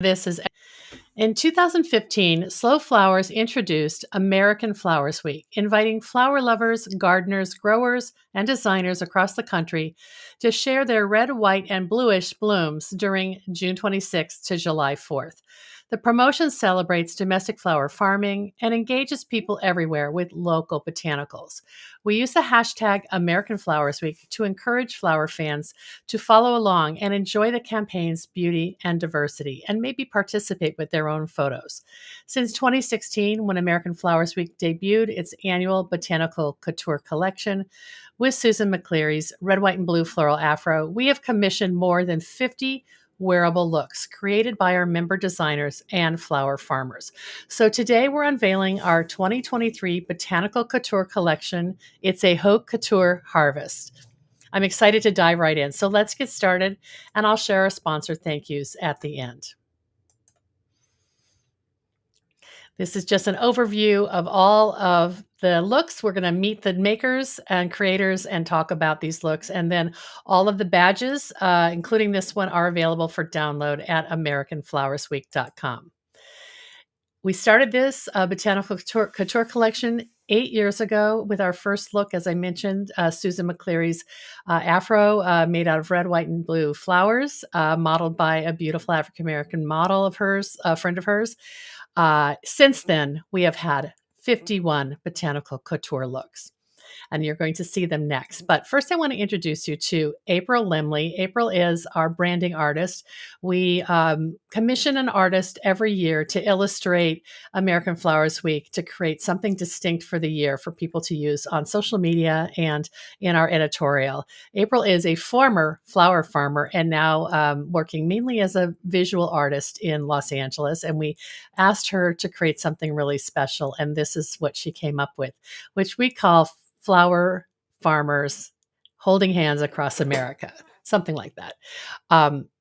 This is in 2015, Slow Flowers introduced American Flowers Week, inviting flower lovers, gardeners, growers, and designers across the country to share their red, white, and bluish blooms during June 26th to July 4th. The promotion celebrates domestic flower farming and engages people everywhere with local botanicals. We use the hashtag American Flowers Week to encourage flower fans to follow along and enjoy the campaign's beauty and diversity, and maybe participate with their own photos. Since 2016, when American Flowers Week debuted its annual Botanical Couture Collection with Susan McLeary's red, white, and blue floral Afro, we have commissioned more than 50 wearable looks created by our member designers and flower farmers. So today we're unveiling our 2023 Botanical Couture Collection. It's a Haute Couture Harvest. I'm excited to dive right in. So let's get started, and I'll share our sponsor thank yous at the end. This is just an overview of all of the looks. We're going to meet the makers and creators and talk about these looks. And then all of the badges, including this one, are available for download at AmericanFlowersWeek.com. We started this Botanical Couture Collection 8 years ago with our first look, as I mentioned, Susan McLeary's Afro made out of red, white, and blue flowers, modeled by a beautiful African-American model of hers, a friend of hers. Since then, we have had 51 Botanical Couture looks, and you're going to see them next. But first, I want to introduce you to April Limley. April is our branding artist. We commission an artist every year to illustrate American Flowers Week to create something distinct for the year for people to use on social media and in our editorial. April is a former flower farmer and now working mainly as a visual artist in Los Angeles. And we asked her to create something really special. And this is what she came up with, which we call flower farmers holding hands across America, something like that.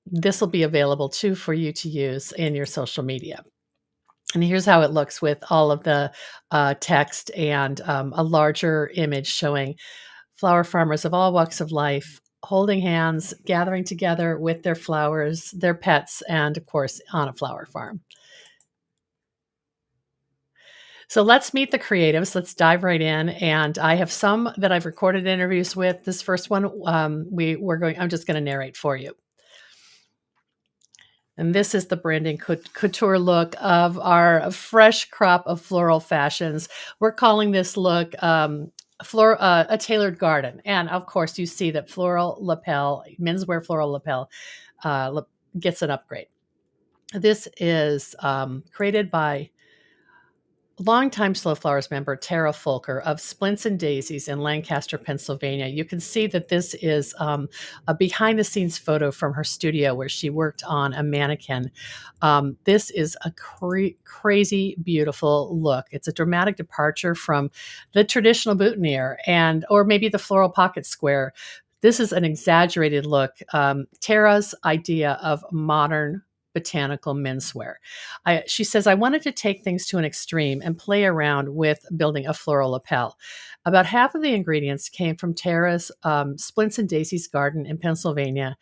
This will be available too for you to use in your social media. And here's how it looks with all of the text and a larger image showing flower farmers of all walks of life holding hands, gathering together with their flowers, their pets, and of course, on a flower farm. So let's meet the creatives. Let's dive right in. And I have some that I've recorded interviews with. This first one, I'm just going to narrate for you. And this is the branding couture look of our fresh crop of floral fashions. We're calling this look a tailored garden. And of course, you see that floral lapel, menswear floral lapel, gets an upgrade. This is created by longtime Slow Flowers member Tara Folker of Splints and Daisies in Lancaster, Pennsylvania. You can see that this is a behind-the-scenes photo from her studio where she worked on a mannequin. This is a crazy, beautiful look. It's a dramatic departure from the traditional boutonniere or maybe the floral pocket square. This is an exaggerated look. Tara's idea of modern botanical menswear. She says, I wanted to take things to an extreme and play around with building a floral lapel. About half of the ingredients came from Tara's Splints and Daisies garden in Pennsylvania.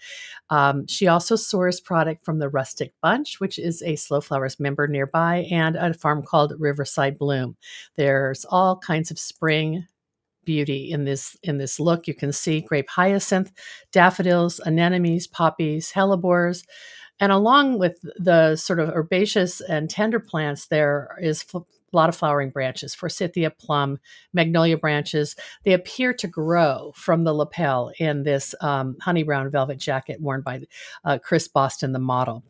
She also sourced product from the Rustic Bunch, which is a Slow Flowers member nearby, and a farm called Riverside Bloom. There's all kinds of spring beauty in this look. You can see grape hyacinth, daffodils, anemones, poppies, hellebores. And along with the sort of herbaceous and tender plants, there is a lot of flowering branches, forsythia, plum, magnolia branches. They appear to grow from the lapel in this honey brown velvet jacket worn by Chris Boston, the model.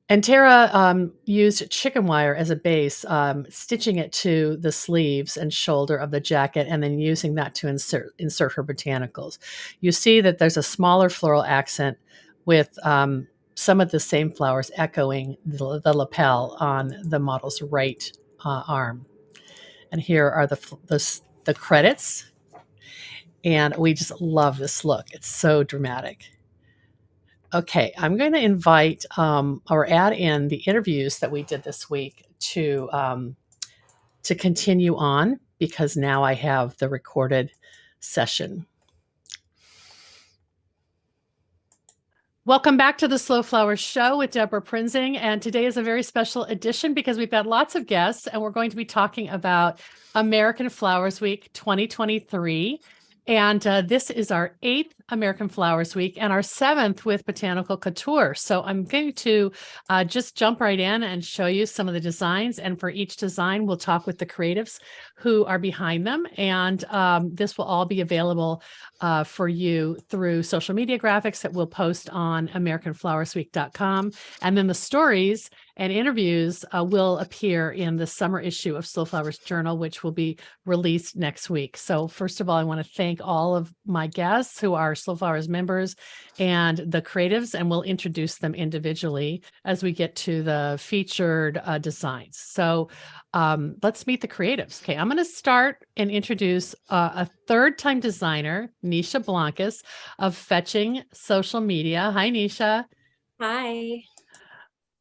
And Tara used chicken wire as a base, stitching it to the sleeves and shoulder of the jacket, and then using that to insert her botanicals. You see that there's a smaller floral accent with some of the same flowers echoing the lapel on the model's right arm. And here are the credits. And we just love this look. It's so dramatic. Okay, I'm going to invite or add in the interviews that we did this week to continue on, because now I have the recorded session. Welcome back to the Slow Flowers Show with Deborah Prinzing. And today is a very special edition because we've got lots of guests and we're going to be talking about American Flowers Week 2023. And this is our 8th American Flowers Week and our 7th with Botanical Couture. So I'm going to just jump right in and show you some of the designs. And for each design, we'll talk with the creatives who are behind them. And this will all be available for you through social media graphics that we'll post on AmericanFlowersWeek.com. And then the stories and interviews will appear in the summer issue of Slow Flowers Journal, which will be released next week. So first of all, I want to thank all of my guests who are Slow Flowers members and the creatives, and we'll introduce them individually as we get to the featured designs. So let's meet the creatives. Okay, I'm going to start and introduce a third-time designer, Nisha Blancas of Fetching Social Media. Hi, Nisha. Hi.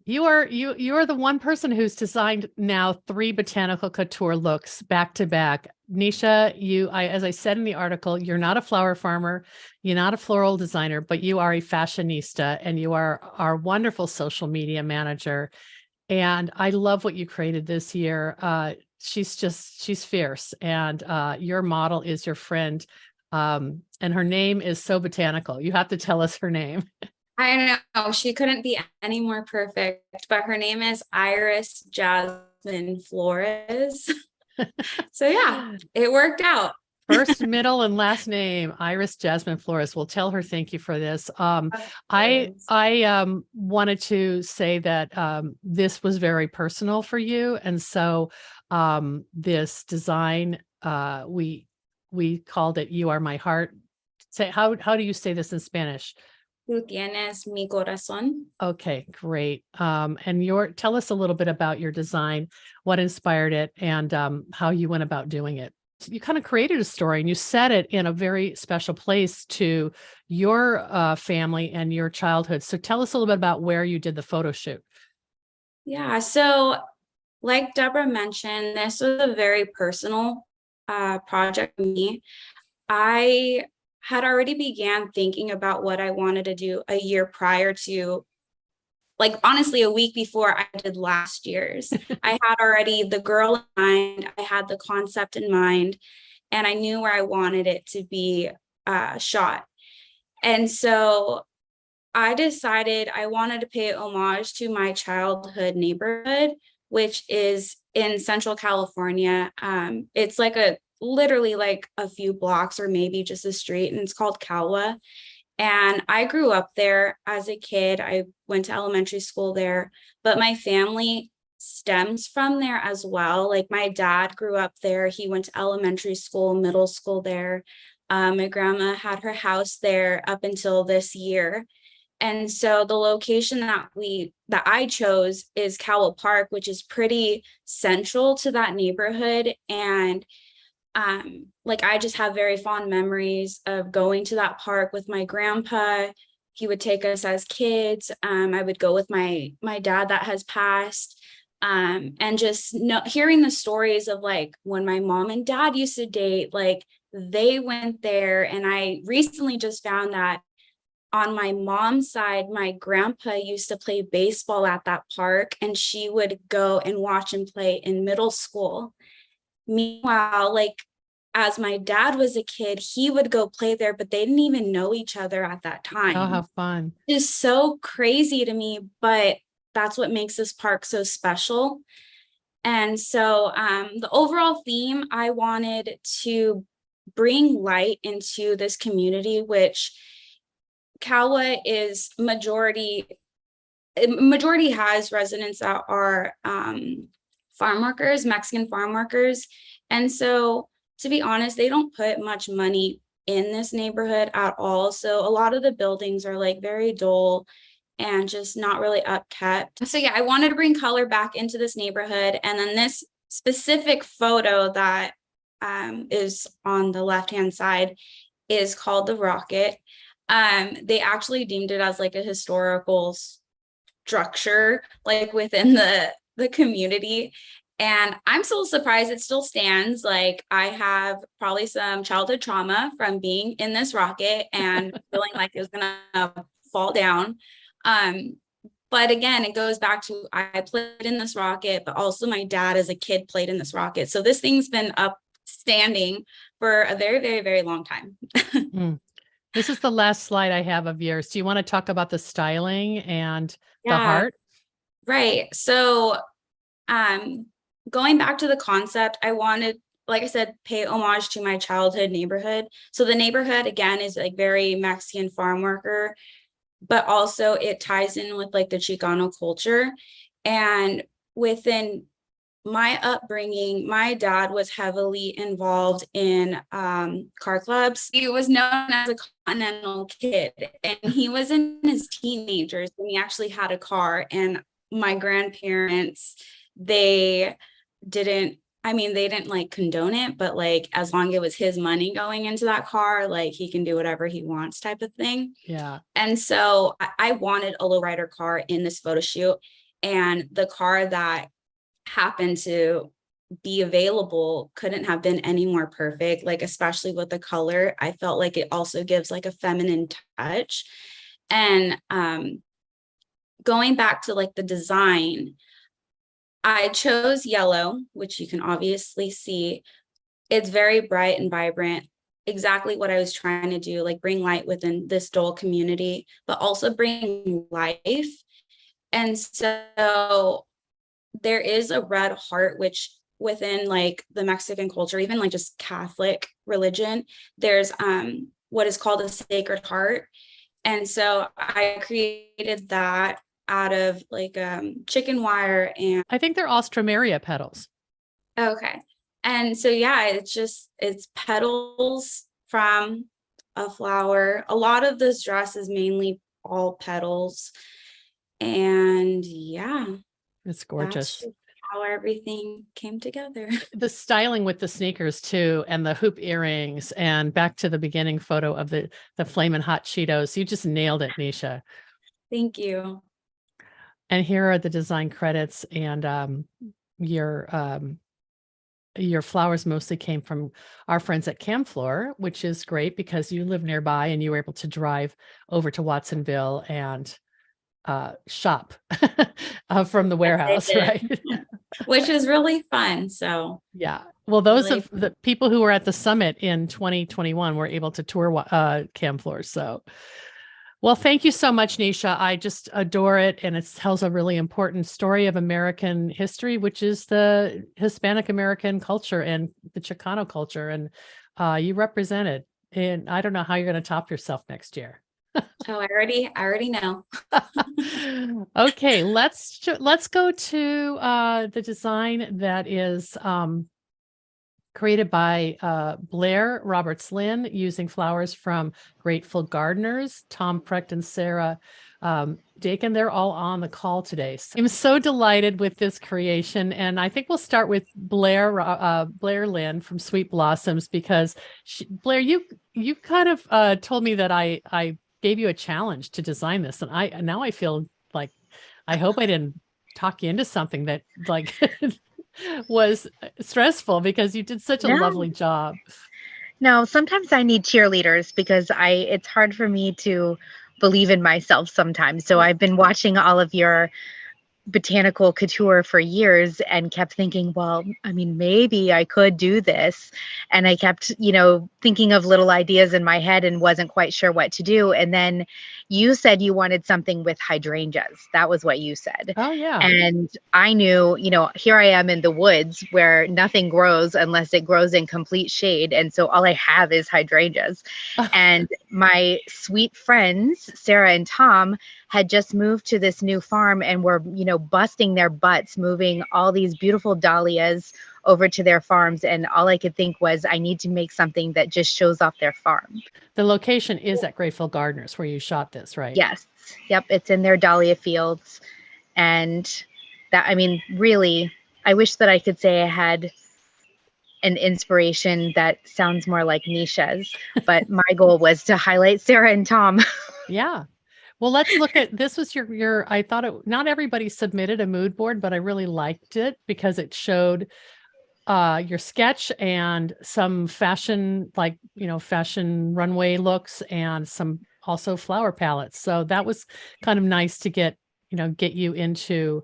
You are the one person who's designed now 3 botanical couture looks back to back. Nisha, as I said in the article, you're not a flower farmer, you're not a floral designer, but you are a fashionista and you are our wonderful social media manager. And I love what you created this year. She's fierce, and your model is your friend, and her name is so botanical. You have to tell us her name. I know she couldn't be any more perfect, but her name is Iris Jasmine Flores. So yeah, it worked out. First, middle, and last name, Iris Jasmine Flores. We'll tell her thank you for this. I wanted to say that this was very personal for you, and so this design we called it "You Are My Heart." Say how do you say this in Spanish? Tú tienes mi corazón. Okay, great. And tell us a little bit about your design, what inspired it, and how you went about doing it. You kind of created a story and you set it in a very special place to your family and your childhood. So tell us a little bit about where you did the photo shoot. Yeah, so like Deborah mentioned, this was a very personal project for me. I had already began thinking about what I wanted to do a year prior to, like honestly, a week before I did last year's. I had already the girl in mind, I had the concept in mind, and I knew where I wanted it to be shot. And so I decided I wanted to pay homage to my childhood neighborhood, which is in Central California. It's like literally like a few blocks or maybe just a street, and it's called Calwa. And I grew up there as a kid. I went to elementary school there, but my family stems from there as well. Like my dad grew up there. He went to elementary school, middle school there. My grandma had her house there up until this year. And so the location that I chose is Cowell Park, which is pretty central to that neighborhood. And like I just have very fond memories of going to that park with my grandpa. He would take us as kids. I would go with my dad that has passed. And just hearing the stories of like when my mom and dad used to date, like they went there. And I recently just found that on my mom's side, my grandpa used to play baseball at that park, and she would go and watch him play in middle school. Meanwhile, like as my dad was a kid, he would go play there, but they didn't even know each other at that time. Oh, how fun. It's so crazy to me, but that's what makes this park so special. And so the overall theme, I wanted to bring light into this community, which Calwa is majority has residents that are farm workers, Mexican farm workers. And so to be honest, they don't put much money in this neighborhood at all. So a lot of the buildings are like very dull and just not really upkept. So yeah, I wanted to bring color back into this neighborhood. And then this specific photo that is on the left-hand side is called the Rocket. They actually deemed it as like a historical structure, like within the community. And I'm still surprised it still stands. Like I have probably some childhood trauma from being in this rocket and feeling like it was gonna fall down. But again, it goes back to I played in this rocket, but also my dad as a kid played in this rocket. So this thing's been up standing for a very, very, very long time. Mm. This is the last slide I have of yours. Do you want to talk about the styling and the Yeah, heart? right. So going back to the concept, I wanted, like I said, pay homage to my childhood neighborhood. So the neighborhood again is like very Mexican farm worker, but also it ties in with like the Chicano culture. And within my upbringing, my dad was heavily involved in car clubs. He was known as a continental kid, and he was in his teenagers when he actually had a car. And my grandparents, they didn't, I mean, they didn't like condone it, but like as long as it was his money going into that car, like he can do whatever he wants type of thing. Yeah. And so I wanted a lowrider car in this photo shoot. And the car that happened to be available couldn't have been any more perfect, like especially with the color. I felt like it also gives like a feminine touch. And going back to like the design, I chose yellow, which you can obviously see. It's very bright and vibrant, exactly what I was trying to do, like bring light within this dull community, but also bring life. And so there is a red heart, which within like the Mexican culture, even like just Catholic religion, there's what is called a sacred heart. And so I created that out of like chicken wire and I think they're Alstroemeria petals. okay. And so yeah, it's petals from a flower. A lot of this dress is mainly all petals. And yeah, It's that's gorgeous. just how everything came together. The styling with the sneakers too, and the hoop earrings, and back to the beginning photo of the flamin' hot Cheetos. You just nailed it, Nisha. Thank you. And here are the design credits, and your flowers mostly came from our friends at Camflor, which is great because you live nearby and you were able to drive over to Watsonville and shop from the warehouse, right? Which is really fun. So Yeah. Well, those really of the people who were at the summit in 2021 were able to tour Camflor. So, well, thank you so much, Nisha. I just adore it. And it tells a really important story of American history, which is the Hispanic American culture and the Chicano culture. And you represent it. And I don't know how you're going to top yourself next year. oh, I already know. Okay, let's go to the design that is created by Blair Roberts Lynn using flowers from Grateful Gardeners, Tom Precht and Sarah Dakin. They're all on the call today. So I'm so delighted with this creation. And I think we'll start with Blair Lynn from Sweet Blossoms, because Blair, you kind of told me that I gave you a challenge to design this. And now I feel like, I hope I didn't talk you into something that like was stressful, because you did such a lovely job. No, sometimes I need cheerleaders because it's hard for me to believe in myself sometimes. So I've been watching all of your botanical couture for years and kept thinking, well, I mean, maybe I could do this. And I kept, thinking of little ideas in my head and wasn't quite sure what to do. And then you said you wanted something with hydrangeas. That was what you said. Oh, yeah. And I knew, here I am in the woods where nothing grows unless it grows in complete shade. And so all I have is hydrangeas. And my sweet friends, Sarah and Tom, had just moved to this new farm and were, busting their butts, moving all these beautiful dahlias over to their farms. And all I could think was, I need to make something that just shows off their farm. The location is at Grateful Gardeners where you shot this, right? Yes. Yep. It's in their dahlia fields. And that, I mean, really, I wish that I could say I had an inspiration that sounds more like Nisha's, but my goal was to highlight Sarah and Tom. Yeah. Well, let's look at, this was your, I thought not everybody submitted a mood board, but I really liked it because it showed your sketch and some fashion, like, fashion runway looks and some also flower palettes. So that was kind of nice to get you into,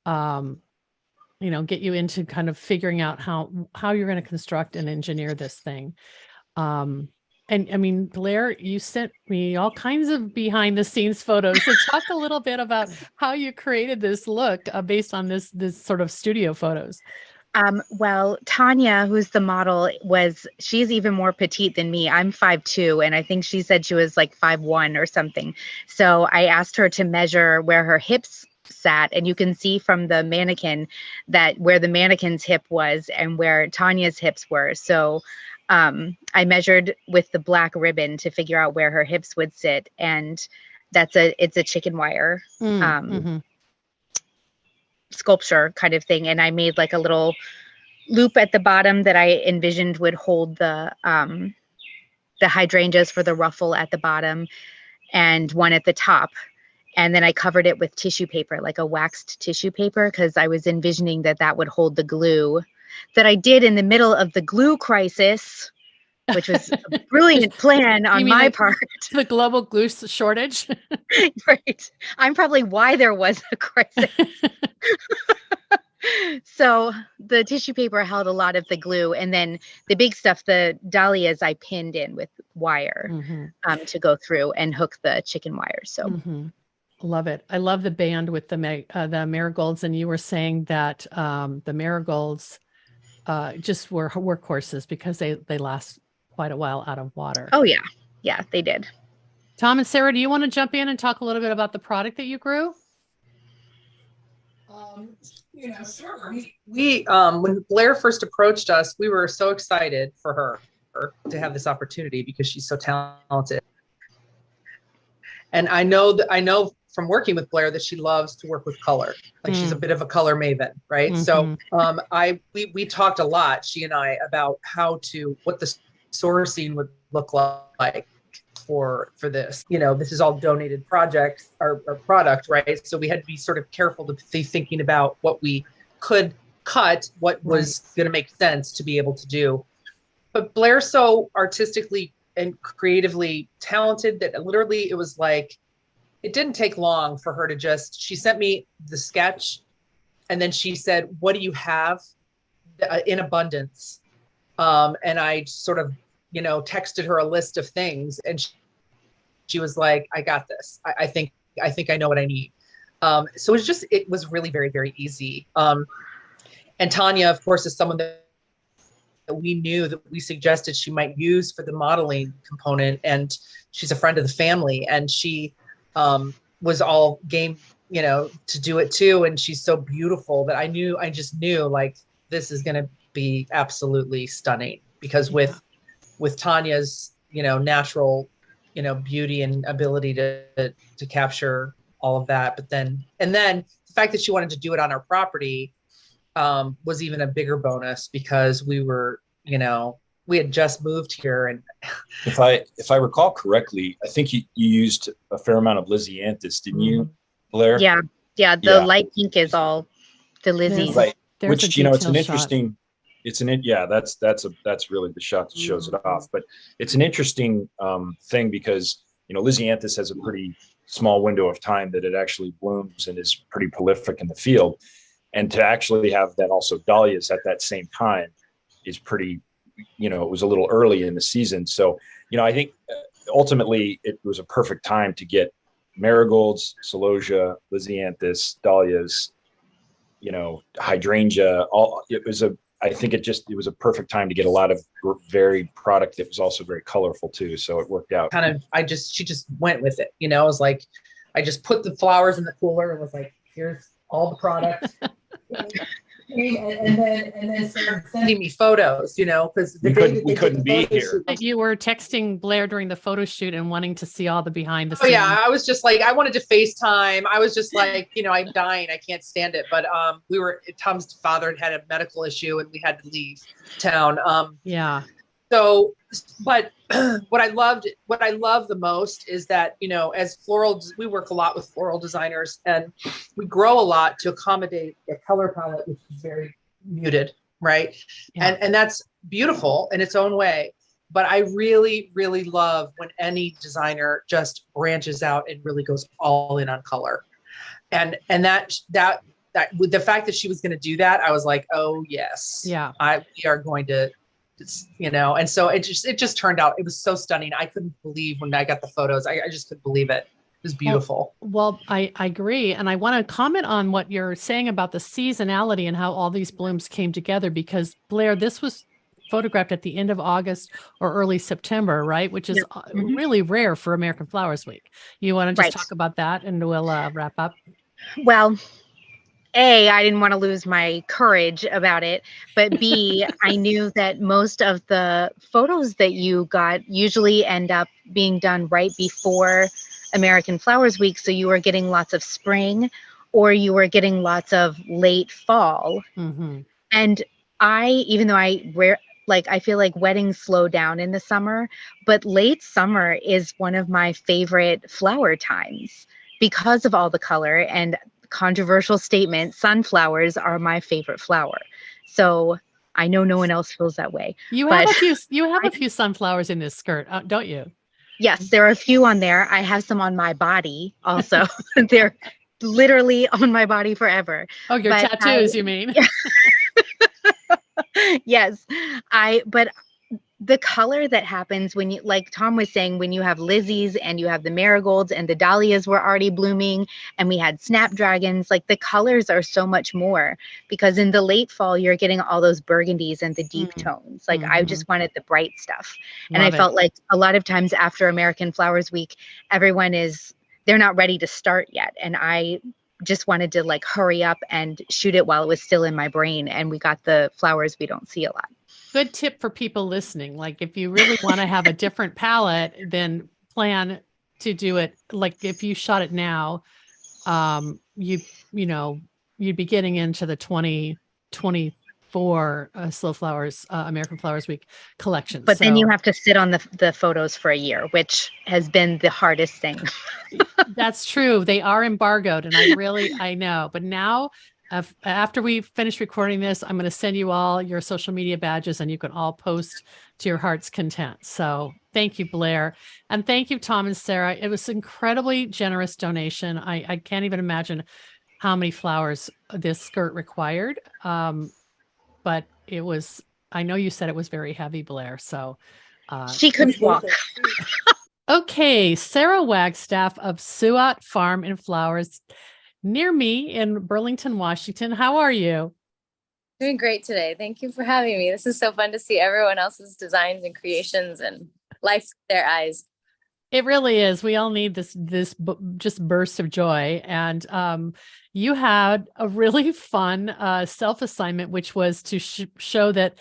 get you into kind of figuring out how you're going to construct and engineer this thing. And I mean, Blair, you sent me all kinds of behind the scenes photos. So talk a little bit about how you created this look based on this sort of studio photos. Well, Tanya, who's the model, she's even more petite than me. I'm 5'2", and I think she said she was like 5'1" or something. So I asked her to measure where her hips sat, and you can see from the mannequin that where the mannequin's hip was and where Tanya's hips were. So I measured with the black ribbon to figure out where her hips would sit, and it's a chicken wire sculpture kind of thing. And I made like a little loop at the bottom that I envisioned would hold the hydrangeas for the ruffle at the bottom, and one at the top. And then I covered it with tissue paper, like a waxed tissue paper, because I was envisioning that would hold the glue that I did in the middle of the glue crisis, which was a brilliant plan on my part. The global glue shortage. Right. I'm probably why there was a crisis. So the tissue paper held a lot of the glue, and then the big stuff, the dahlias, I pinned in with wire to go through and hook the chicken wire. So love it. I love the band with the marigolds, and you were saying that the marigolds just were workhorses because they last quite a while out of water. Oh yeah, they did. Tom and Sarah, do you want to jump in and talk a little bit about the product that you grew? Sure. We when Blair first approached us, we were so excited for her to have this opportunity because she's so talented. And I know from working with Blair that she loves to work with color. Like she's a bit of a color maven, right? So we talked a lot, she and I, about what the sourcing would look like for this. This is all donated projects or product, right? So we had to be sort of careful to be thinking about what we could cut, what was going to make sense to be able to do. But Blair's so artistically and creatively talented that literally it was like, it didn't take long for her to she sent me the sketch, and then she said, what do you have in abundance? And I sort of, texted her a list of things, and she was like, I got this. I think I know what I need. So it was really very, very easy. And Tanya, of course, is someone that we knew that we suggested she might use for the modeling component. And she's a friend of the family, and she was all game, to do it too. And she's so beautiful that I just knew like, this is going to be absolutely stunning, because with Tanya's, natural, beauty and ability to capture all of that. But then the fact that she wanted to do it on our property was even a bigger bonus, because we were, we had just moved here. And if I recall correctly, I think you used a fair amount of Lisianthus, didn't you, Blair? Yeah. The light pink is all the Lizzie's. Right. Which, it's an interesting, that's really the shot that shows it off. But it's an interesting thing, because, Lisianthus has a pretty small window of time that it actually blooms and is pretty prolific in the field. And to actually have then also dahlias at that same time is pretty, it was a little early in the season. So, I think ultimately it was a perfect time to get marigolds, celosia, Lisianthus, dahlias, hydrangea. I think it was a perfect time to get a lot of varied product that was also very colorful too. So it worked out. She just went with it. It was like, I just put the flowers in the cooler and was like, here's all the product. and then started sending me photos, because we couldn't be here. You were texting Blair during the photo shoot and wanting to see all the behind the scenes. Oh yeah, I was just like, I wanted to FaceTime. I was just like, I'm dying. I can't stand it. But Tom's father had a medical issue and we had to leave town. So, but what I love the most is that, as we work a lot with floral designers, and we grow a lot to accommodate a color palette, which is very muted, right? Yeah. And that's beautiful in its own way. but I really, really love when any designer just branches out and really goes all in on color. And that with the fact that she was going to do that, I was like, oh yes, Yeah. we are going to, and so it just turned out, it was so stunning. I couldn't believe when I got the photos. I just couldn't believe it. It was beautiful. Well, I agree. And I want to comment on what you're saying about the seasonality and how all these blooms came together, because Blair, this was photographed at the end of August or early September, right? Which is really rare for American Flowers Week. You want to just talk about that and we'll wrap up? Well, A, I didn't want to lose my courage about it, but B, I knew that most of the photos that you got usually end up being done right before American Flowers Week. So you were getting lots of spring or you were getting lots of late fall. And even though I feel like weddings slow down in the summer, but late summer is one of my favorite flower times because of all the color. And controversial statement, sunflowers are my favorite flower. So I know no one else feels that way. You have a few sunflowers in this skirt, don't you? Yes, there are a few on there. I have some on my body also. They're literally on my body forever. Oh, your tattoos, you mean? Yes. But the color that happens when you, like Tom was saying, when you have Lizzie's and you have the marigolds and the dahlias were already blooming and we had snapdragons, like the colors are so much more, because in the late fall, you're getting all those burgundies and the deep tones. Like I just wanted the bright stuff. And I felt like a lot of times after American Flowers Week, they're not ready to start yet. And I just wanted to like hurry up and shoot it while it was still in my brain. And we got the flowers we don't see a lot. Good tip for people listening. Like if you really want to have a different palette, then plan to do it. Like if you shot it now, you'd be getting into the 2024 Slow Flowers, American Flowers Week collection. But then you have to sit on the photos for a year, which has been the hardest thing. That's true. They are embargoed, and I know. But now, after we finish recording this, I'm going to send you all your social media badges and you can all post to your heart's content. So thank you, Blair. And thank you, Tom and Sarah. It was an incredibly generous donation. I can't even imagine how many flowers this skirt required. But it was, I know you said it was very heavy, Blair. So she couldn't walk. Okay. Sarah Wagstaff of Suat Farm and Flowers near me in Burlington, Washington. How are you? Doing great today. Thank you for having me. This is so fun to see everyone else's designs and creations and life through their eyes. It really is. We all need this just burst of joy. And you had a really fun self-assignment, which was to show that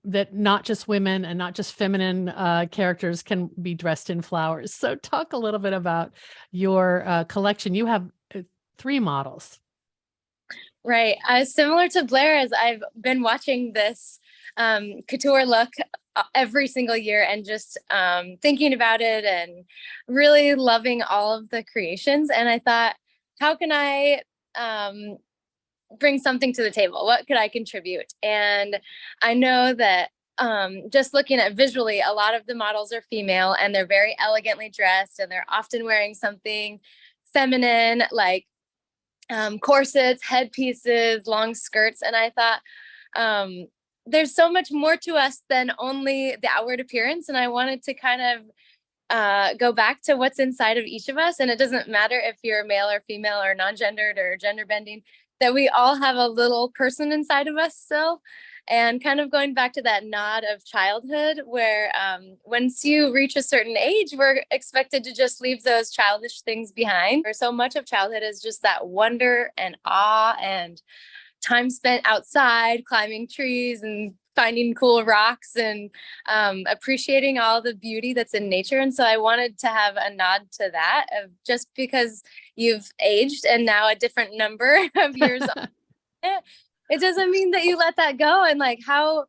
that not just women and not just feminine characters can be dressed in flowers. So talk a little bit about your collection. You have 3 models. Right. Similar to Blair, as I've been watching this couture look every single year and just thinking about it and really loving all of the creations. And I thought, how can I bring something to the table? What could I contribute? And I know that just looking at visually, a lot of the models are female and they're very elegantly dressed and they're often wearing something feminine, like corsets, headpieces, long skirts. And I thought there's so much more to us than only the outward appearance. And I wanted to kind of go back to what's inside of each of us. And it doesn't matter if you're male or female or non-gendered or gender bending, that we all have a little person inside of us still. And kind of going back to that nod of childhood, where once you reach a certain age, we're expected to just leave those childish things behind. Or so much of childhood is just that wonder and awe and time spent outside, climbing trees and finding cool rocks and appreciating all the beauty that's in nature. And so I wanted to have a nod to that, of just because you've aged and now a different number of years it doesn't mean that you let that go. And like how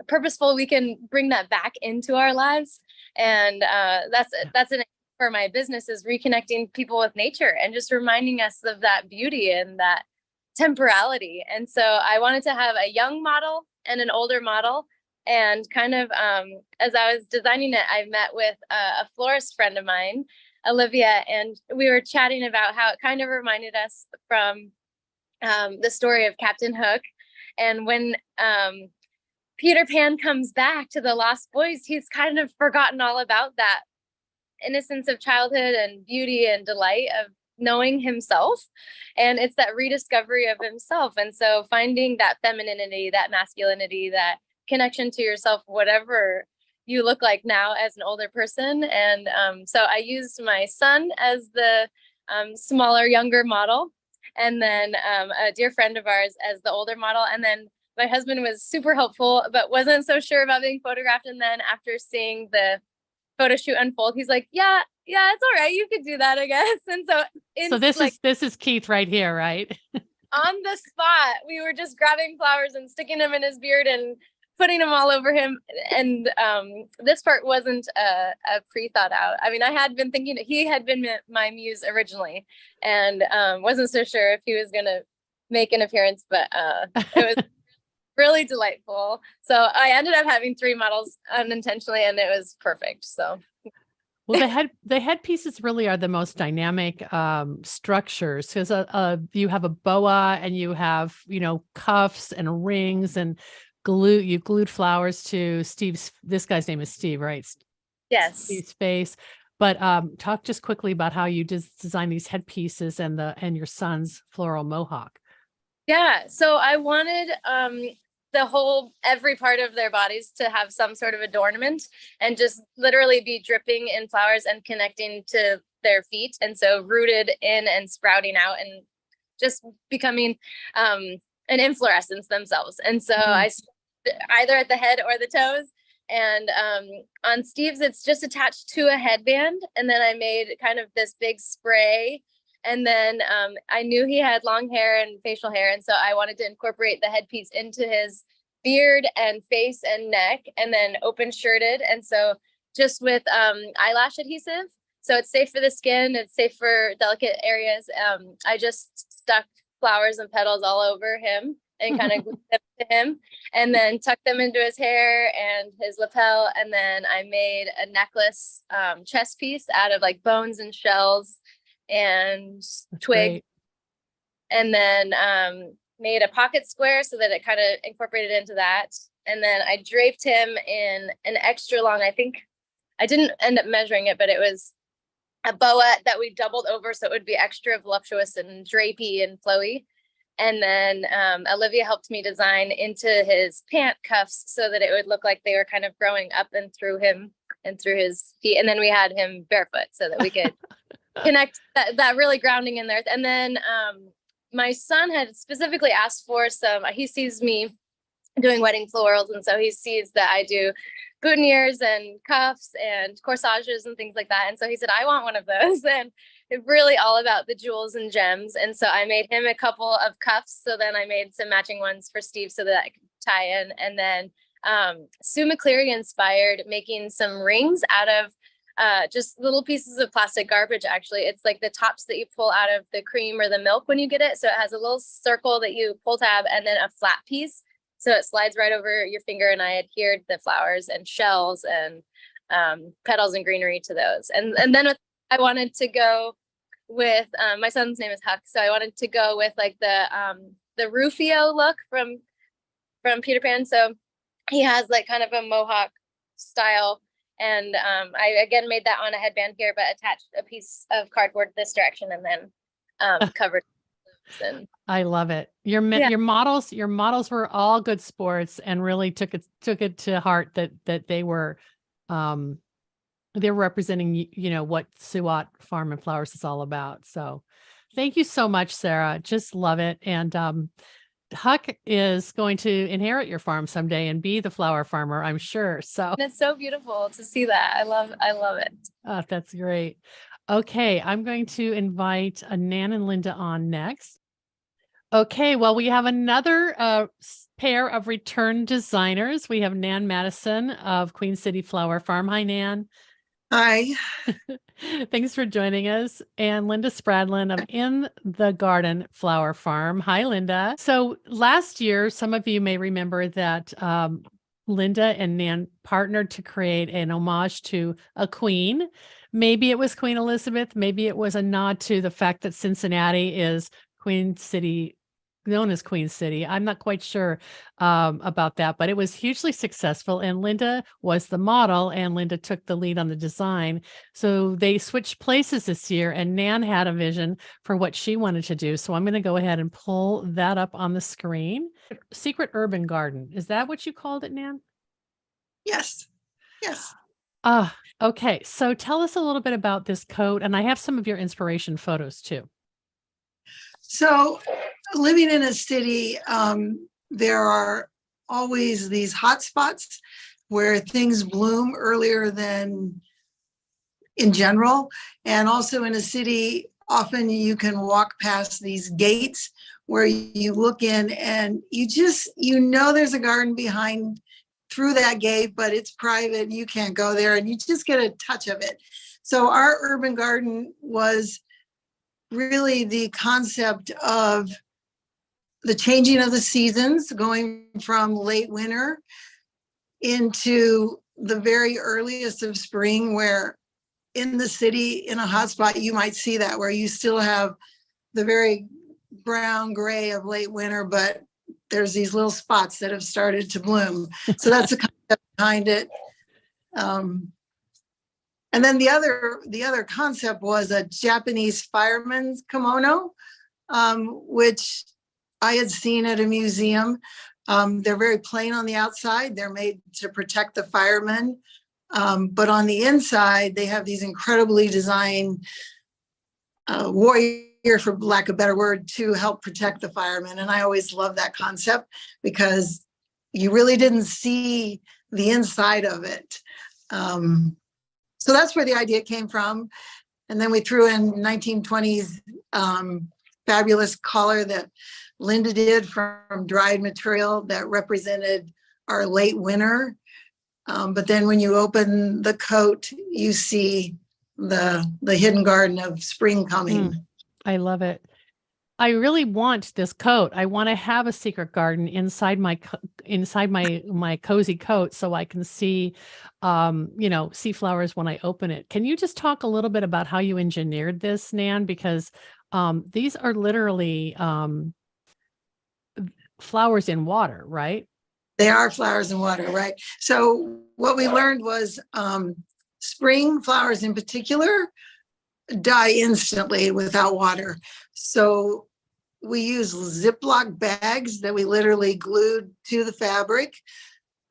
purposeful we can bring that back into our lives. And that's an for my business, is reconnecting people with nature and just reminding us of that beauty and that temporality. And so I wanted to have a young model and an older model, And kind of as I was designing it, I met with a florist friend of mine, Olivia, and we were chatting about how it kind of reminded us from the story of Captain Hook. And when Peter Pan comes back to the Lost Boys, he's kind of forgotten all about that innocence of childhood and beauty and delight of knowing himself. And it's that rediscovery of himself. And so finding that femininity, that masculinity, that connection to yourself, whatever you look like now as an older person. And so I used my son as the smaller, younger model, and then a dear friend of ours as the older model. And then my husband was super helpful, but wasn't so sure about being photographed. And then after seeing the photo shoot unfold, he's like, yeah, it's all right. You could do that, I guess. And so this is Keith right here, right? On the spot, we were just grabbing flowers and sticking them in his beard and putting them all over him. And this part wasn't a pre-thought out. I mean, I had been thinking that he had been my muse originally, and wasn't so sure if he was going to make an appearance, but it was really delightful. So I ended up having 3 models unintentionally, and it was perfect. So. Well, the headpieces really are the most dynamic structures, because you have a boa and you have, cuffs and rings and glue. You glued flowers to this guy's name is Steve, right? Yes. Steve's face. But talk just quickly about how you design these headpieces and your son's floral mohawk. Yeah. So I wanted every part of their bodies to have some sort of adornment and just literally be dripping in flowers and connecting to their feet. And so rooted in and sprouting out and just becoming an inflorescence themselves. And so I either at the head or the toes. And on Steve's, it's just attached to a headband. And then I made kind of this big spray. And then I knew he had long hair and facial hair. And so I wanted to incorporate the headpiece into his beard and face and neck, and then open shirted. And so just with eyelash adhesive. So it's safe for the skin. It's safe for delicate areas. I just stuck flowers and petals all over him and kind of glued them to him, and then tucked them into his hair and his lapel. And then I made a necklace chest piece out of like bones and shells and twig, and then made a pocket square so that it kind of incorporated into that. And then I draped him in an extra long, I think I didn't end up measuring it, but it was a boa that we doubled over so it would be extra voluptuous and drapey and flowy. And then Olivia helped me design into his pant cuffs so that it would look like they were kind of growing up and through him and through his feet. And then we had him barefoot so that we could connect that really grounding in there. And then my son had specifically asked for some, he sees me doing wedding florals. And so he sees that I do boutonnieres and cuffs and corsages and things like that. And so he said, I want one of those. And it's really all about the jewels and gems. And so I made him a couple of cuffs. So then I made some matching ones for Steve so that I could tie in. And then Sue McLeary inspired making some rings out of just little pieces of plastic garbage. Actually, it's like the tops that you pull out of the cream or the milk when you get it. So it has a little circle that you pull tab and then a flat piece. So it slides right over your finger, and I adhered the flowers and shells and petals and greenery to those. And then I wanted to go with my son's name is Huck, so I wanted to go with like the Rufio look from Peter Pan. So he has like kind of a mohawk style. And I again made that on a headband here, but attached a piece of cardboard this direction and then covered. And I love it. Your models were all good sports and really took it to heart that they were representing what Suat Farm and Flowers is all about. So thank you so much, Sarah. Just love it. And Huck is going to inherit your farm someday and be the flower farmer, I'm sure. So and it's so beautiful to see that. I love it. Oh, that's great. Okay, I'm going to invite Nan and Linda on next. Okay, well, we have another pair of return designers. We have Nan Madison of Queen City Flower Farm. Hi, Nan. Hi. Thanks for joining us. And Linda Spradlin of In the Garden Flower Farm. Hi, Linda. So last year, some of you may remember that Linda and Nan partnered to create an homage to a queen. Maybe it was Queen Elizabeth. Maybe it was a nod to the fact that Cincinnati is Queen City, known as Queen City. I'm not quite sure about that, but it was hugely successful. And Linda was the model, and Linda took the lead on the design. So they switched places this year, and Nan had a vision for what she wanted to do. So I'm going to go ahead and pull that up on the screen. Secret Urban Garden. Is that what you called it, Nan? Yes. Yes. Okay. So tell us a little bit about this coat. And I have some of your inspiration photos too. So living in a city, there are always these hot spots where things bloom earlier than in general. And also in a city, often you can walk past these gates where you look in and you know there's a garden behind through that gate, but it's private and you can't go there, and you just get a touch of it. So our urban garden was really the concept of the changing of the seasons, going from late winter into the very earliest of spring, where in the city, in a hotspot, you might see that, where you still have the very brown gray of late winter, but there's these little spots that have started to bloom. So that's the concept behind it. And then the other concept was a Japanese fireman's kimono, which I had seen at a museum. They're very plain on the outside. They're made to protect the firemen. But on the inside, they have these incredibly designed warrior, for lack of a better word, to help protect the firemen. And I always love that concept because you really didn't see the inside of it. So that's where the idea came from. And then we threw in 1920s fabulous collar that Linda did from dried material that represented our late winter. But then when you open the coat, you see the hidden garden of spring coming. I love it. I really want this coat. I want to have a secret garden inside my cozy coat, so I can see, see flowers when I open it. Can you just talk a little bit about how you engineered this, Nan? Because these are literally flowers in water, right? They are flowers in water, right? So what we learned was spring flowers in particular die instantly without water. So we use Ziploc bags that we literally glued to the fabric,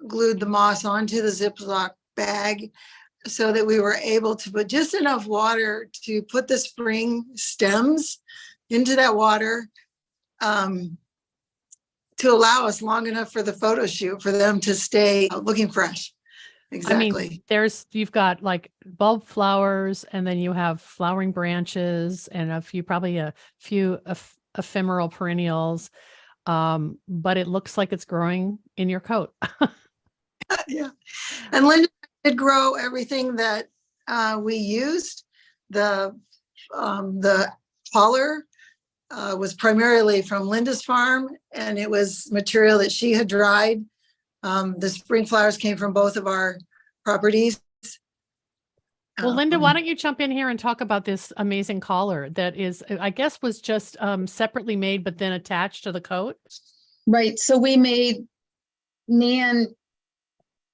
glued the moss onto the Ziploc bag so that we were able to put just enough water to put the spring stems into that water to allow us long enough for the photo shoot for them to stay looking fresh. Exactly. I mean, you've got like bulb flowers, and then you have flowering branches and probably a few ephemeral perennials. But it looks like it's growing in your coat. Yeah. And Linda did grow everything that we used. The collar was primarily from Linda's farm, and it was material that she had dried. The spring flowers came from both of our properties. Well, Linda, why don't you jump in here and talk about this amazing collar that is, I guess, was just separately made, but then attached to the coat? Right. So Nan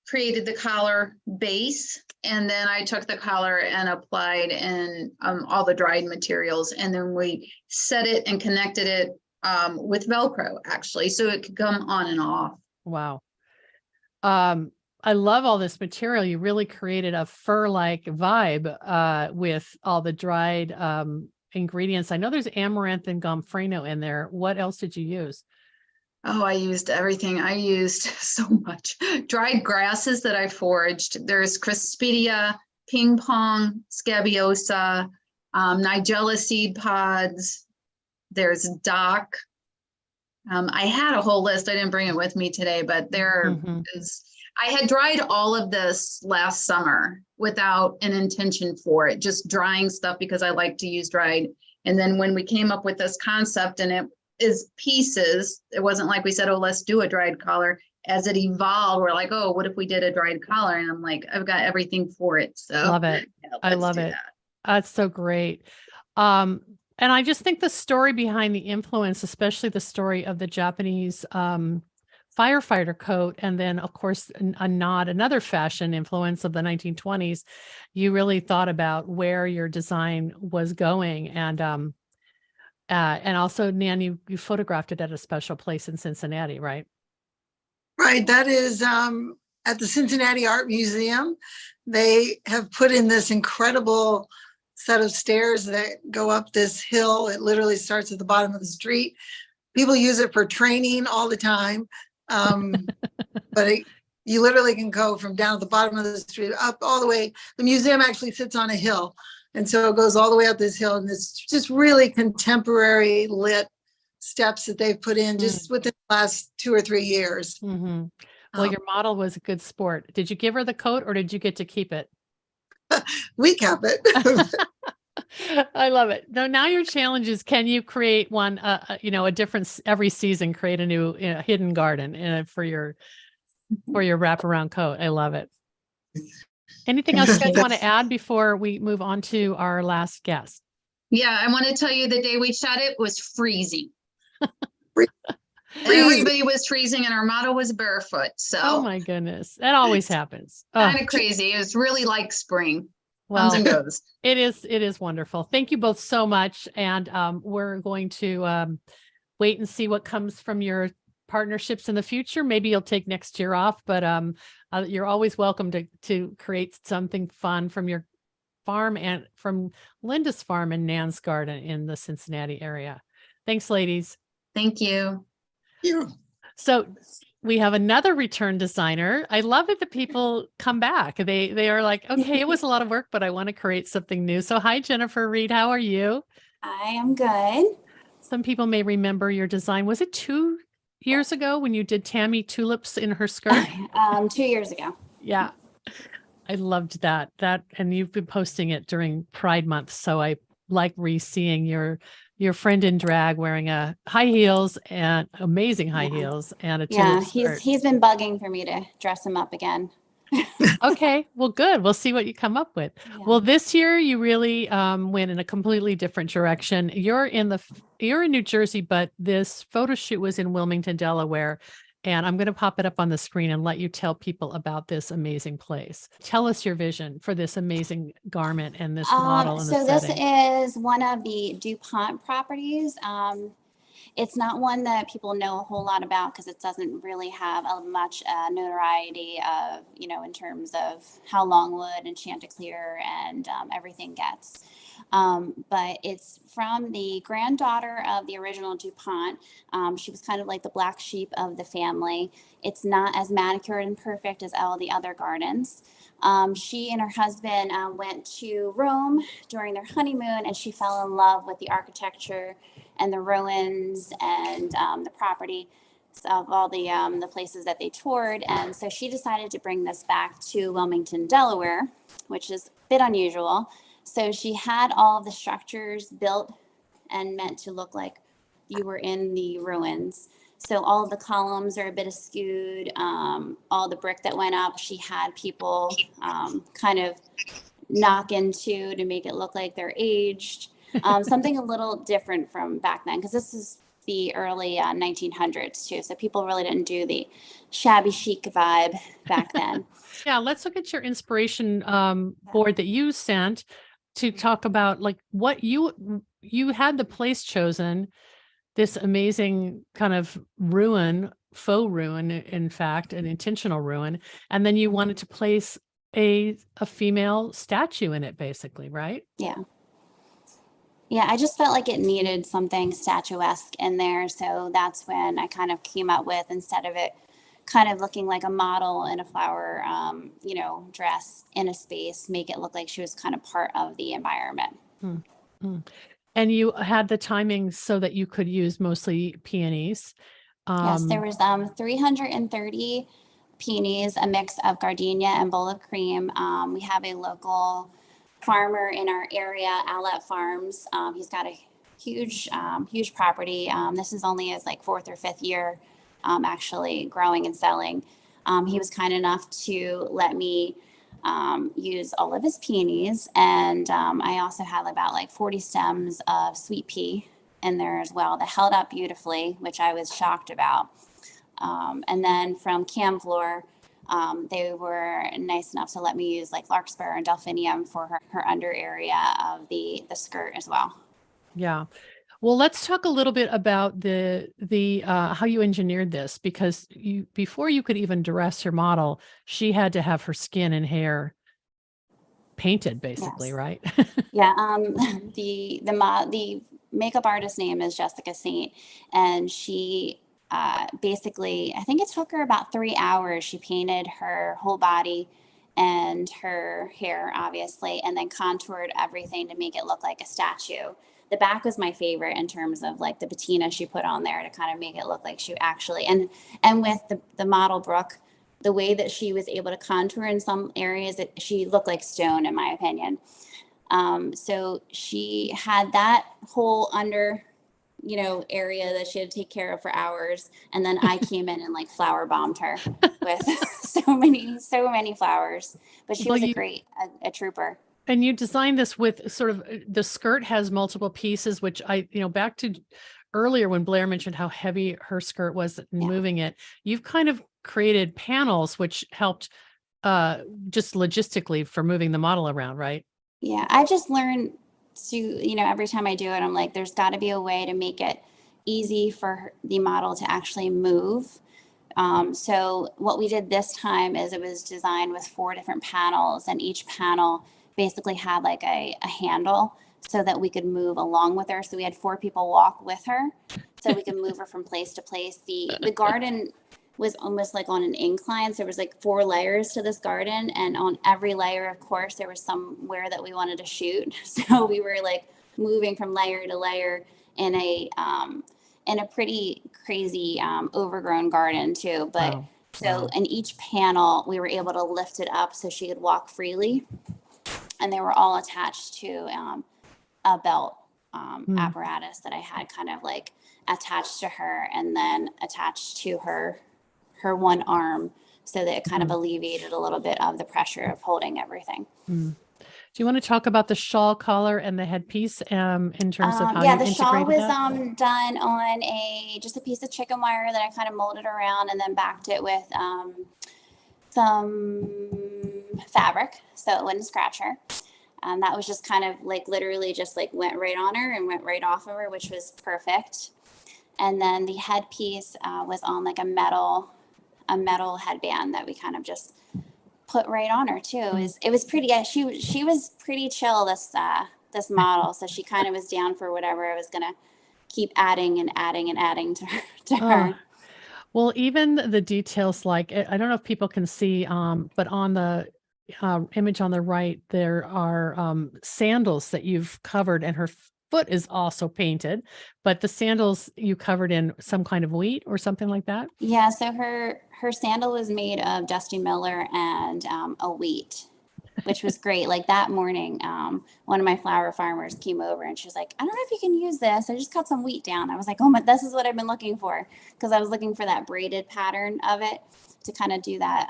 created the collar base, and then I took the collar and applied in all the dried materials, and then we set it and connected it with Velcro, actually, so it could come on and off. Wow. I love all this material. You really created a fur-like vibe with all the dried ingredients. I know there's amaranth and gomphreno in there. What else did you use? Oh, I used everything. I used so much. Dried grasses that I foraged. There's Crispidia, ping pong, scabiosa, Nigella seed pods. There's dock. I had a whole list. I didn't bring it with me today, but there is. I had dried all of this last summer without an intention for it, just drying stuff because I like to use dried. And then when we came up with this concept, and it is pieces, it wasn't like we said, oh, let's do a dried collar. as it evolved, we're like, oh, what if we did a dried collar? And I'm like, I've got everything for it. So Love it. yeah, I let's love do it. that. That's so great. And I just think the story behind the influence, especially the story of the Japanese firefighter coat, and then of course another fashion influence of the 1920s, you really thought about where your design was going. And also, Nan, you photographed it at a special place in Cincinnati, right? Right, that is at the Cincinnati Art Museum. They have put in this incredible set of stairs that go up this hill. It literally starts at the bottom of the street. People use it for training all the time. But you literally can go from down at the bottom of the street up all the way. The museum actually sits on a hill. And so it goes all the way up this hill, and it's just really contemporary lit steps that they've put in just within the last 2 or 3 years. Mm-hmm. Well, your model was a good sport. Did you give her the coat, or did you get to keep it? We kept it. I love it. Now your challenge is, can you create one, a different every season, create a new hidden garden for your wraparound coat. I love it. Anything else you guys want to add before we move on to our last guest? Yeah, I want to tell you the day we shot it was freezing. Freezing. Everybody was freezing and our model was barefoot. So Oh my goodness. That always happens. kind of crazy. It was really like spring. Well, Comes and goes. It is wonderful. Thank you both so much. And we're going to wait and see what comes from your partnerships in the future. Maybe you'll take next year off, but you're always welcome to create something fun from your farm and from Linda's farm and Nan's garden in the Cincinnati area. Thanks, ladies. Thank you. Yeah. So we have another return designer. I love it that people come back. They are like, okay, it was a lot of work, but I want to create something new. So hi, Jennifer Reed. How are you? I am good. Some people may remember your design. Was it 2 years ago when you did Tammy tulips in her skirt? 2 years ago. Yeah. I loved that. And you've been posting it during Pride Month. So I like re-seeing your friend in drag wearing high heels and amazing high heels and a tulip skirt. He's been bugging for me to dress him up again. Okay, well, good. We'll see what you come up with. Yeah. Well, this year you really went in a completely different direction. You're in New Jersey, but this photo shoot was in Wilmington, Delaware. And I'm going to pop it up on the screen and let you tell people about this amazing place. Tell us your vision for this amazing garment and this model. And so this is one of the DuPont properties. It's not one that people know a whole lot about because it doesn't really have much notoriety of, in terms of how Longwood and Chanticleer and everything gets. But it's from the granddaughter of the original DuPont. She was kind of like the black sheep of the family. It's not as manicured and perfect as all the other gardens. She and her husband went to Rome during their honeymoon, and she fell in love with the architecture and the ruins and the property of all the places that they toured. And so she decided to bring this back to Wilmington, Delaware, which is a bit unusual. So she had all of the structures built and meant to look like you were in the ruins. So all of the columns are a bit askewed. All the brick that went up, she had people kind of knock into to make it look like they're aged. Something a little different from back then, because this is the early 1900s too. So people really didn't do the shabby chic vibe back then. Yeah, let's look at your inspiration board that you sent to talk about like what you had the place chosen, this amazing kind of ruin, faux ruin, in fact, an intentional ruin. And then you wanted to place a female statue in it, basically, right? Yeah. Yeah, I just felt like it needed something statuesque in there. So that's when I kind of came up with, instead of it kind of looking like a model in a flower, dress in a space, make it look like she was kind of part of the environment. Mm-hmm. And you had the timing so that you could use mostly peonies. Yes, there was 330 peonies, a mix of gardenia and bowl of cream. We have a local farmer in our area, Outlet Farms. He's got a huge property. This is only his like 4th or 5th year actually growing and selling. He was kind enough to let me use all of his peonies. And I also had about like 40 stems of sweet pea in there as well that held up beautifully, which I was shocked about. And then from Camflor, they were nice enough to let me use like larkspur and delphinium for her under area of the skirt as well. Yeah. Well, let's talk a little bit about the how you engineered this, because before you could even dress your model, she had to have her skin and hair painted, basically, Yes. right? Yeah. The makeup artist name is Jessica Saint, and she basically, I think it took her about 3 hours. She painted her whole body and her hair, obviously, and then contoured everything to make it look like a statue. The back was my favorite in terms of like the patina she put on there to kind of make it look like she actually, and with the model Brooke, the way that she was able to contour in some areas, she looked like stone, in my opinion. So she had that whole under, area that she had to take care of for hours. And then I came in and like flower bombed her with so many flowers, but she was a trooper. And you designed this with sort of, the skirt has multiple pieces, which back to earlier when Blair mentioned how heavy her skirt was and moving it, you've kind of created panels, which helped just logistically for moving the model around, right? Yeah, I just learned to, every time I do it, I'm like, there's got to be a way to make it easy for the model to actually move. So what we did this time is it was designed with 4 different panels, and each panel basically had like a handle so that we could move along with her. So we had 4 people walk with her so we could move her from place to place. The garden was almost like on an incline. So there was like 4 layers to this garden, and on every layer, of course, there was somewhere that we wanted to shoot. So we were like moving from layer to layer in a pretty crazy overgrown garden too. But Wow. So in each panel, we were able to lift it up so she could walk freely, and they were all attached to a belt apparatus that I had kind of like attached to her, and then attached to her one arm, so that it kind of alleviated a little bit of the pressure of holding everything. Do you want to talk about the shawl collar and the headpiece in terms of how you integrated that? Yeah, the shawl was done on just a piece of chicken wire that I kind of molded around and then backed it with some fabric so it wouldn't scratch her. And that was just kind of like literally just like went right on her and went right off of her, which was perfect. And then the headpiece was on like a metal headband that we kind of just put right on her too. It was pretty. She was pretty chill, this model. So she kind of was down for whatever I was gonna keep adding and adding and adding to her. Well, even the details, like, I don't know if people can see, but on the image on the right, there are sandals that you've covered, and her foot is also painted, but the sandals you covered in some kind of wheat or something like that? Yeah, so her sandal was made of Dusty Miller and a wheat, which was great. Like that morning, one of my flower farmers came over and she was like, I don't know if you can use this. I just cut some wheat down. I was like, oh my, this is what I've been looking for. Because I was looking for that braided pattern of it to kind of do that,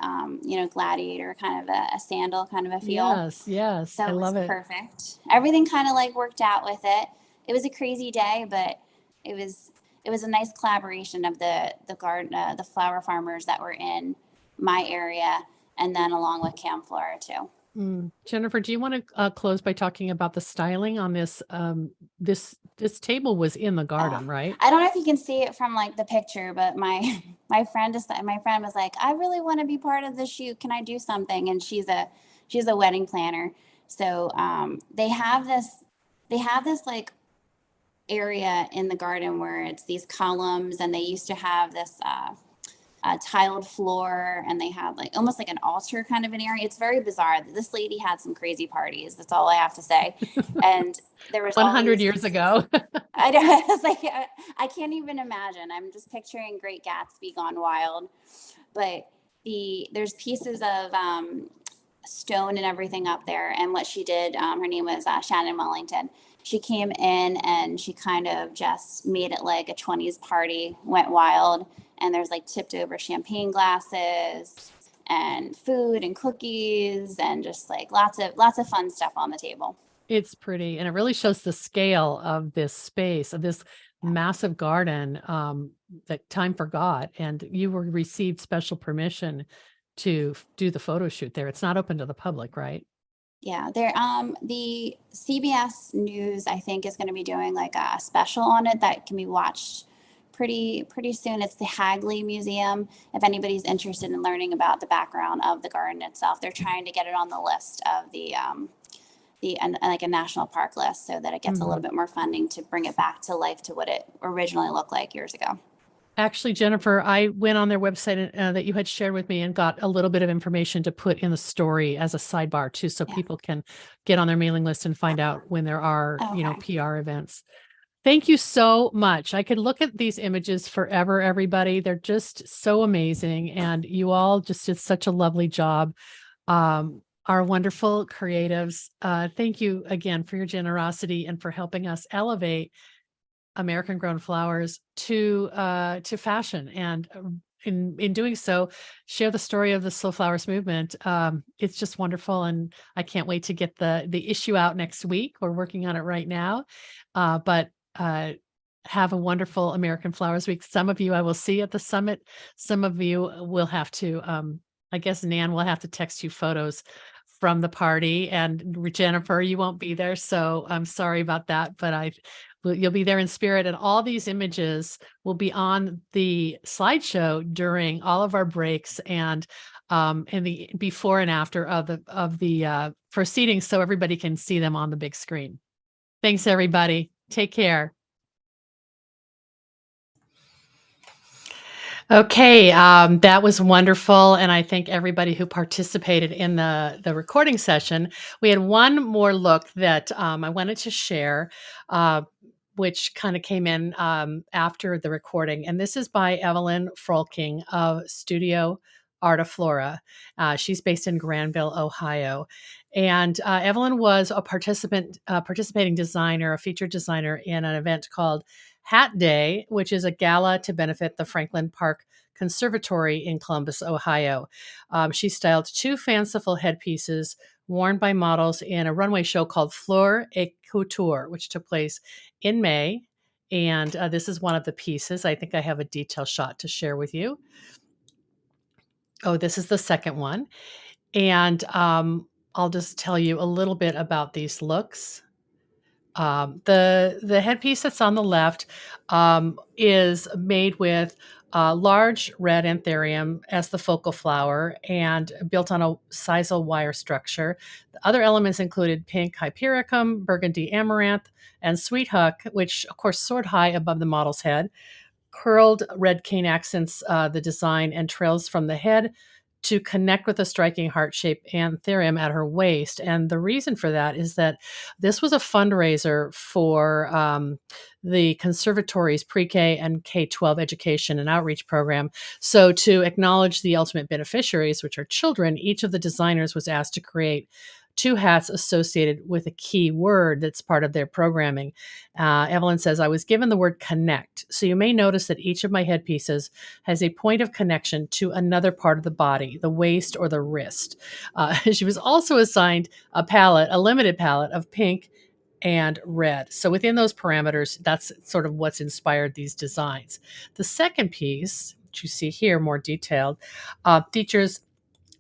gladiator kind of a sandal kind of a feel. Yes. So I love it. Perfect. Everything kind of like worked out with it. It was a crazy day, but it was a nice collaboration of the garden, the flower farmers that were in my area, and then along with Camflor too. Jennifer, do you want to close by talking about the styling on this? This table was in the garden, right? I don't know if you can see it from like the picture, but my friend was like, I really want to be part of the shoot. Can I do something? And she's a wedding planner. So they have this like area in the garden where it's these columns, and they used to have this tiled floor, and they had like almost like an altar kind of an area. It's very bizarre. This lady had some crazy parties. That's all I have to say. And there was 100 years ago. I know. I was like, I can't even imagine. I'm just picturing Great Gatsby gone wild. But there's pieces of stone and everything up there. And what she did, her name was Shannon Wellington. she came in and she kind of just made it like a 20s party, went wild. And there's like tipped over champagne glasses and food and cookies and just like lots of fun stuff on the table. It's pretty, and it really shows the scale of this space, of this massive garden that time forgot. And you received special permission to do the photo shoot there. It's not open to the public, right? Yeah, the CBS News, I think, is going to be doing like a special on it that can be watched pretty soon. It's the Hagley Museum. If anybody's interested in learning about the background of the garden itself, they're trying to get it on the list of the like a national park list, so that it gets a little bit more funding to bring it back to life to what it originally looked like years ago. Actually, Jennifer, I went on their website that you had shared with me and got a little bit of information to put in the story as a sidebar too, so people can get on their mailing list and find out when there are, PR events. Thank you so much. I could look at these images forever, everybody. They're just so amazing. And you all just did such a lovely job. Our wonderful creatives. Thank you again for your generosity and for helping us elevate American grown flowers to fashion, and in doing so, share the story of the Slow Flowers movement. It's just wonderful, and I can't wait to get the issue out next week. We're working on it right now, but have a wonderful American Flowers Week. Some of you I will see at the summit. Some of you will have to, I guess Nan will have to text you photos from the party, and Jennifer, you won't be there, so I'm sorry about that, but you'll be there in spirit, and all these images will be on the slideshow during all of our breaks and in the before and after of the proceedings, so everybody can see them on the big screen. Thanks, everybody. Take care. Okay, that was wonderful, and I thank everybody who participated in the recording session. We had one more look that I wanted to share, which kind of came in after the recording, and this is by Evelyn Frolking of Studio Artiflora. She's based in Granville, Ohio, and Evelyn was a participating designer, a featured designer in an event called Hat Day, which is a gala to benefit the Franklin Park Conservatory in Columbus, Ohio. She styled 2 fanciful headpieces worn by models in a runway show called Floral Couture, which took place in May. And this is one of the pieces. I think I have a detail shot to share with you. Oh, this is the second one. And I'll just tell you a little bit about these looks. The headpiece that's on the left is made with large red anthurium as the focal flower and built on a sisal wire structure. The other elements included pink hypericum, burgundy amaranth, and sweet huck, which of course soared high above the model's head. Curled red cane accents the design and trails from the head to connect with a striking heart-shaped anthurium at her waist. And the reason for that is that this was a fundraiser for the conservatory's pre-K and K-12 education and outreach program. So to acknowledge the ultimate beneficiaries, which are children, each of the designers was asked to create 2 hats associated with a key word that's part of their programming. Evelyn says, I was given the word connect. So you may notice that each of my headpieces has a point of connection to another part of the body, the waist or the wrist. She was also assigned a limited palette of pink and red. So within those parameters, that's sort of what's inspired these designs. The second piece, which you see here more detailed, features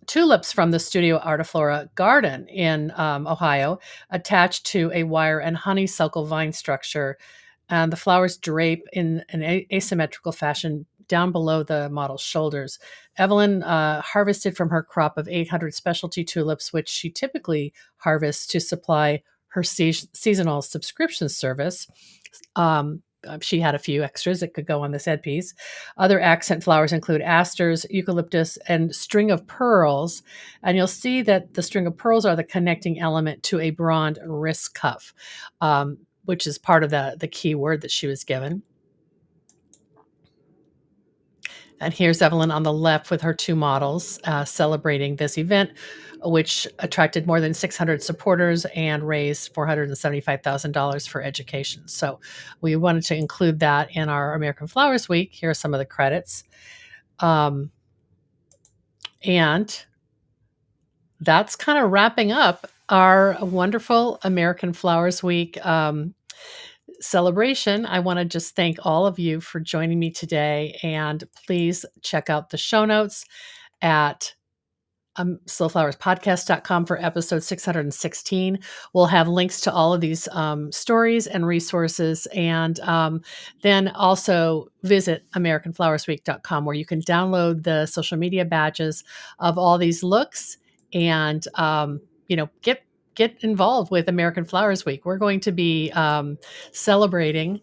tulips from the Studio Artiflora garden in Ohio, attached to a wire and honeysuckle vine structure. And the flowers drape in an asymmetrical fashion down below the model's shoulders. Evelyn harvested from her crop of 800 specialty tulips, which she typically harvests to supply her seasonal subscription service. She had a few extras that could go on this headpiece. Other accent flowers include asters, eucalyptus, and string of pearls. And you'll see that the string of pearls are the connecting element to a bronze wrist cuff, which is part of the key word that she was given. And here's Evelyn on the left with her two models celebrating this event, which attracted more than 600 supporters and raised $475,000 for education. So we wanted to include that in our American Flowers Week. Here are some of the credits. And that's kind of wrapping up our wonderful American Flowers Week celebration. I want to just thank all of you for joining me today, and please check out the show notes at slowflowerspodcast.com for episode 616. We'll have links to all of these stories and resources, and then also visit americanflowersweek.com, where you can download the social media badges of all these looks and get involved with American Flowers Week. We're going to be celebrating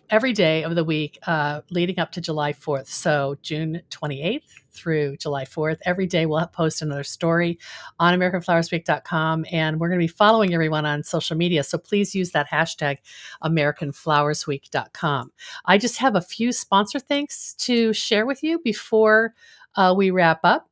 every day of the week leading up to July 4th. So June 28th through July 4th, every day we'll post another story on AmericanFlowersWeek.com, and we're going to be following everyone on social media. So please use that hashtag AmericanFlowersWeek.com. I just have a few sponsor thanks to share with you before we wrap up.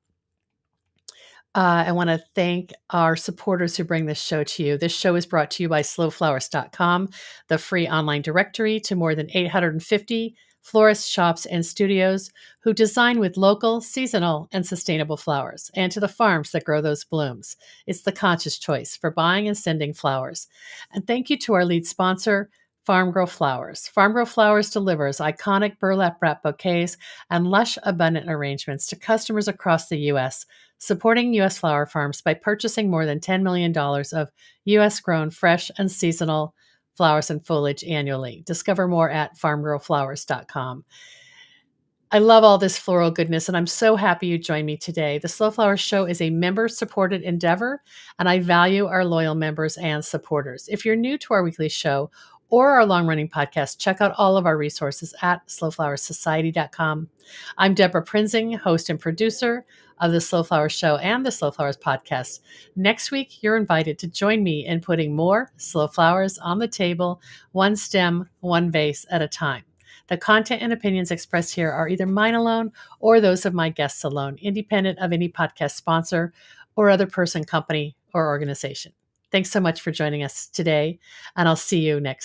I want to thank our supporters who bring this show to you. This show is brought to you by slowflowers.com, the free online directory to more than 850 florists, shops, and studios who design with local, seasonal, and sustainable flowers, and to the farms that grow those blooms. It's the conscious choice for buying and sending flowers. And thank you to our lead sponsor, Farm Grow Flowers. Farm Grow Flowers delivers iconic burlap wrap bouquets and lush, abundant arrangements to customers across the U.S., supporting U.S. flower farms by purchasing more than $10 million of U.S.-grown fresh and seasonal flowers and foliage annually. Discover more at farmgrowflowers.com. I love all this floral goodness, and I'm so happy you joined me today. The Slow Flowers Show is a member-supported endeavor, and I value our loyal members and supporters. If you're new to our weekly show or our long-running podcast, check out all of our resources at slowflowersociety.com. I'm Deborah Prinzing, host and producer of the Slow Flowers Show and the Slow Flowers podcast. Next week, you're invited to join me in putting more slow flowers on the table, one stem, one vase at a time. The content and opinions expressed here are either mine alone or those of my guests alone, independent of any podcast sponsor or other person, company, or organization. Thanks so much for joining us today, and I'll see you next